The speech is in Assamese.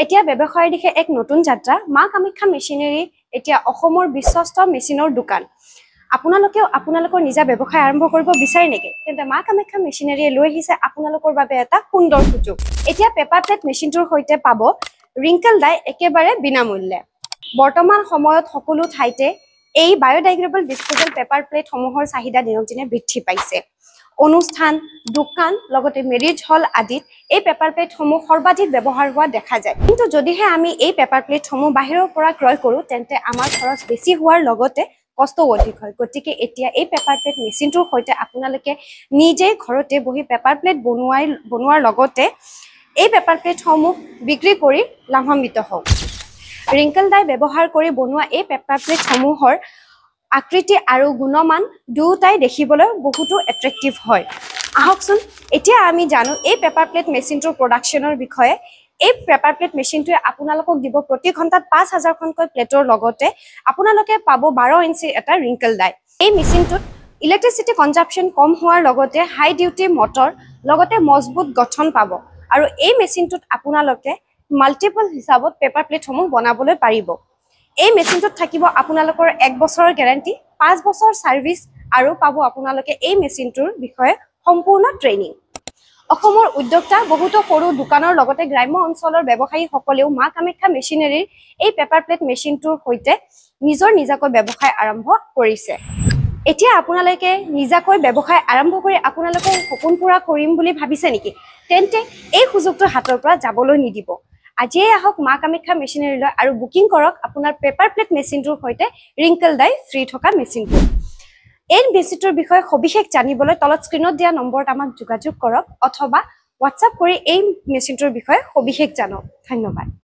এতিয়া ব্যৱসায়ৰ দিশে এক নতুন যাত্ৰা মা কামাখ্যা মেচিনেৰী এতিয়া অসমৰ বিশ্বস্ত মেচিনৰ দোকান আপোনালোকেও আপোনালোকৰ নিজা ব্যৱসায় আৰম্ভ কৰিব বিচাৰে নেকি তেন্তে মা কামাখ্যা মেচিনেৰীয়ে লৈ আহিছে আপোনালোকৰ বাবে এটা সুন্দৰ সুযোগ এতিয়া পেপাৰ প্লেট মেচিনটোৰ সৈতে পাব ৰিংকল ডাই একেবাৰে বিনামূল্যে বৰ্তমান সময়ত সকলো ঠাইতে এই বায়োডিগ্ৰেডেবল ডিসপোজেবল পেপাৰ প্লেট সমূহৰ চাহিদা দিনক দিনে বৃদ্ধি পাইছে অনুষ্ঠান দোকান লগতে মেৰিজ হল আদিত এই পেপাৰ প্লেট সমূহ সৰ্বাধিক ব্যৱহাৰ হোৱা দেখা যায় কিন্তু যদিহে আমি এই পেপাৰ প্লেট সমূহ বাহিৰৰ পৰা ক্ৰয় কৰো তেন্তে আমাৰ খৰচ বেছি হোৱাৰ লগতে কষ্ট অধিক হয় গতিকে এতিয়া এই পেপাৰ প্লেট মেচিনটোৰ সৈতে আপোনালোকে নিজে ঘৰতে বহি পেপাৰ প্লেট বনোৱাৰ লগতে এই পেপাৰ প্লেট সমূহ বিক্ৰী কৰি লাভান্বিত হওক ৰিংকল ডাই ব্যৱহাৰ কৰি বনোৱা এই পেপাৰ প্লেট সমূহৰ আকৃতি আৰু গুণমান দুটাই দেখিবলৈ বহুতো এট্ৰেক্টিভ হয় আহকচোন এতিয়া আমি জানো এই পেপাৰ প্লেট মেচিনটোৰ প্ৰডাকচনৰ বিষয়ে এই পেপাৰ প্লেট মেচিনটোৱে আপোনালোকক দিব প্ৰতি ঘণ্টাত 5000 খনকৈ প্লেটৰ লগতে আপোনালোকে পাব 12 ইঞ্চি এটা ৰিংকল ডাই এই মেচিনটোত ইলেক্ট্ৰিচিটি কনজাম্পচন কম হোৱাৰ লগতে হাই ডিউটি মটৰ লগতে মজবুত গঠন পাব আৰু এই মেচিনটোত আপোনালোকে মাল্টিপল হিচাপত পেপাৰ প্লেট সমূহ বনাবলৈ পাৰিব এই মেচিনটোত থাকিব আপোনালোকৰ 1 বছৰৰ গ্যাৰান্টি 5 বছৰ সাৰ্ভিস আৰু পাব আপোনালোকে এই মেচিনটোৰ বিষয়ে সম্পূৰ্ণ ট্ৰেইনিং অসমৰ উদ্যোক্তা বহুতো সৰু দোকানৰ লগতে গ্ৰাম্য অঞ্চলৰ ব্যৱসায়ী সকলেও মা কামাখ্যা মেচিনেৰীৰ এই পেপাৰ প্লেট মেচিনটোৰ সৈতে নিজাকৈ ব্যৱসায় আৰম্ভ কৰিছে এতিয়া আপোনালোকে নিজাকৈ ব্যৱসায় আৰম্ভ কৰি আপোনালোকে সপোন পুৰা কৰিম বুলি ভাবিছে নেকি তেন্তে এই সুযোগটো হাতৰ পৰা যাবলৈ নিদিব আজিয়ে আহক মা কামাখ্যা মেচিনেৰীলৈ আৰু বুকিং কৰক আপোনাৰ পেপাৰ প্লেট মেচিনটোৰ সৈতে ৰিংকল ডাই ফ্ৰী থকা মেচিনটো এই মেচিনটোৰ বিষয়ে সবিশেষ জানিবলৈ তলত স্ক্ৰীনত দিয়া নম্বৰত আমাক যোগাযোগ কৰক অথবা হোৱাটছআপ কৰি এই মেচিনটোৰ বিষয়ে সবিশেষ জানক ধন্যবাদ